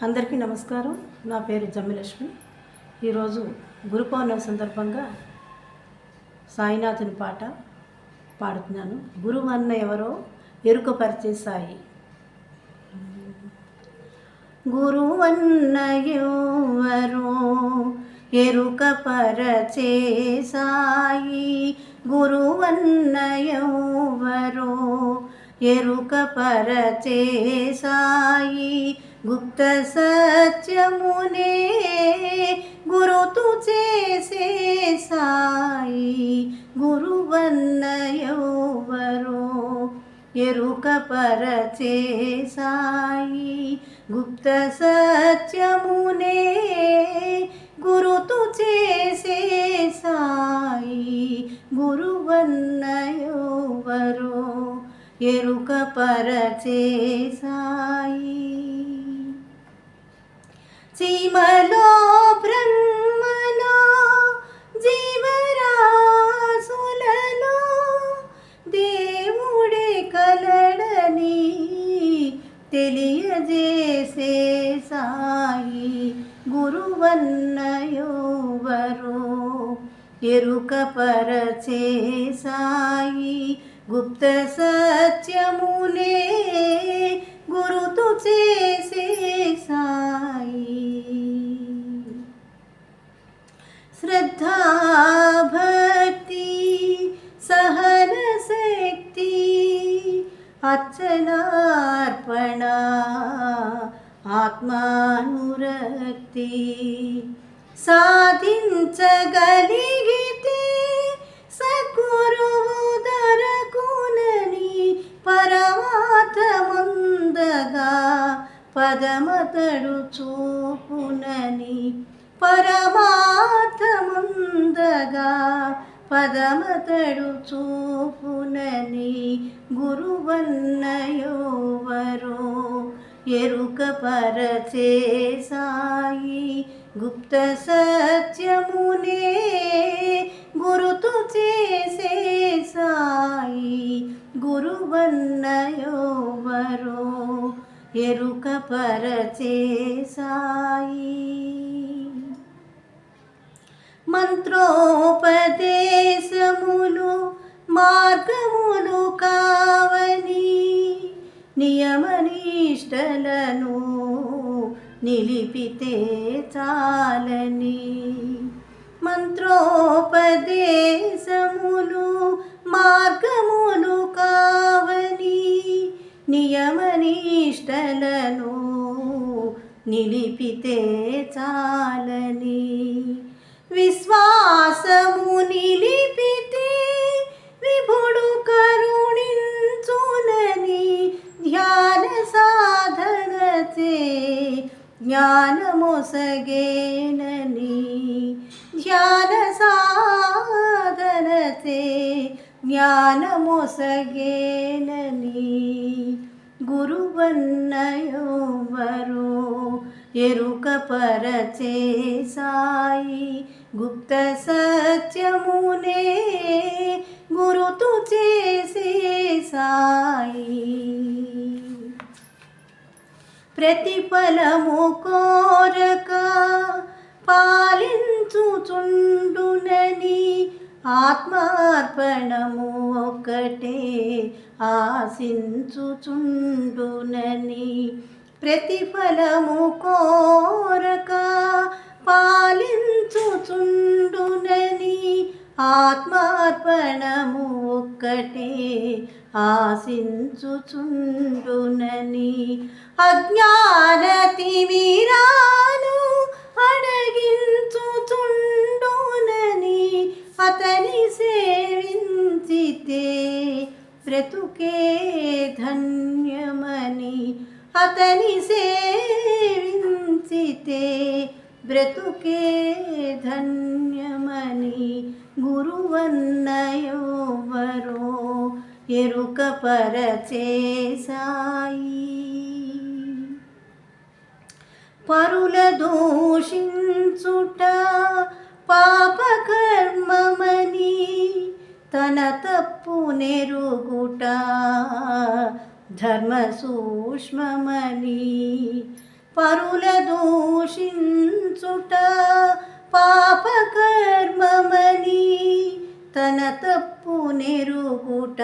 అందరికీ నమస్కారం. నా పేరు జమ్మిలక్ష్మి. ఈరోజు గురు పౌర్ణమి సందర్భంగా సాయినాథుని పాట పాడుతున్నాను. గురువన్న ఎవరో ఎరుకపరిచే సాయి. గురువన్న ఎవరో ఎరుకపరచే సాయి. గురువన్న ఎవరో ఎరుకపరచే సాయి. గుప్త సత్యమునే గురుతు చేసే సాయి. గురువన్న ఎవరో ఎరుకపరచే సాయి. గుప్త సత్యమునే గురుతు చేసే సాయి. గురువన్న ఎవరో ఎరుకపరచే సాయి. చీమలో బ్రహ్మలో జీవరాశులలో దేవుడే కలడని తెలియజేసే సాయి. గురువన్న ఎవరో ఎరుకపరచే సాయి. గుప్త సత్యమునే గురుతు చేసే సాయి. శ్రద్ధా భక్తి సహన శక్తి అర్చనార్పణ ఆత్మానురక్తి సాధించగలిగితే సద్గురువు దొరకునని పరమార్థముందగా పదమతడు చూపునని. పరమార్థముందగా పదమతడు చూపునని. గురువన్న ఎవరో ఎరుకపరచే సాయి. గుప్త సత్యమునే గురుతు చేసే సాయి. గురువన్న ఎవరో ఎరుకపరచే సాయి. మంత్రోపదేశములు మార్గములు కావని నియమనిష్టలను నిలిపితే చాలని. మంత్రోపదేశములు మార్గములు కావని నియమనిష్టలను నిలిపితే చాలని. విశ్వాసము నిలిపితే విభుడు కరుణించునని ధ్యాన సాధనచే జ్ఞానమొసగేనని. ధ్యాన సాధనచే జ్ఞానమొసగేనని. గురువన్న ఎవరో ఎరుకపరచే సాయి. గుప్త సత్యమునే గురుతు చేసే సాయి. ప్రతిఫలము కోరక పాలించుచుండునని ఆత్మార్పణము ఒక్కటే ఆశించుచుండునని. ప్రతిఫలము కోరక పాలించుచుండునని ఆత్మార్పణము ఒక్కటే ఆశించుచుండునని. అజ్ఞాన తిమిరాలు అడగించుచుండునని అతని సేవించితే బ్రతుకే ధన్యమని. అతని సేవించితే బ్రతుకే ధన్యమని. గురువన్న ఎవరో ఎరుకపరచే సాయి. పరుల దూషించుట పాపకర్మమని తన తప్పు నెరుగుట ధర్మ సూక్ష్మమని. పరుల దూషించుట పాపకర్మమని తన తప్పు నెరుగుట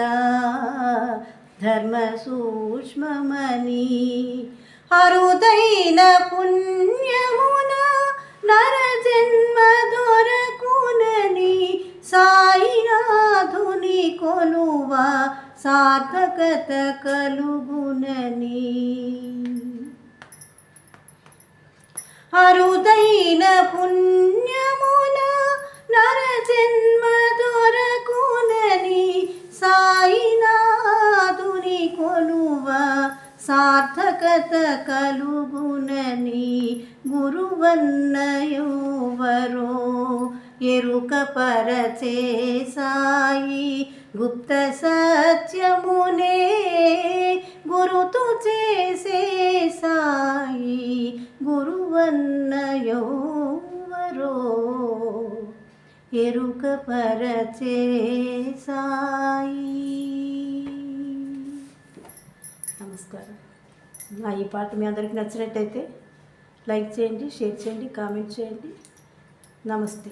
ధర్మ సూక్ష్మమని అరుదైన పుణ్యమున నరజన్మ దొరకునని సాయినాథుని కొలువ సార్థకత కలుగునని అరుదైన పుణ్యమున నరజన్మ దొరకునని సాయినాథుని కొలువ సార్థకత కలుగునని గురువన్నయువరో ఎరుక పరచే సాయి గుప్త సత్యమునే గురుతు చేసే సాయి గురువన్నయోవరో ఎరుక పరచే సాయి. నమస్కారం. నా ఈ పాట మీ అందరికీ నచ్చినట్టయితే లైక్ చేయండి, షేర్ చేయండి, కామెంట్ చేయండి. నమస్తే.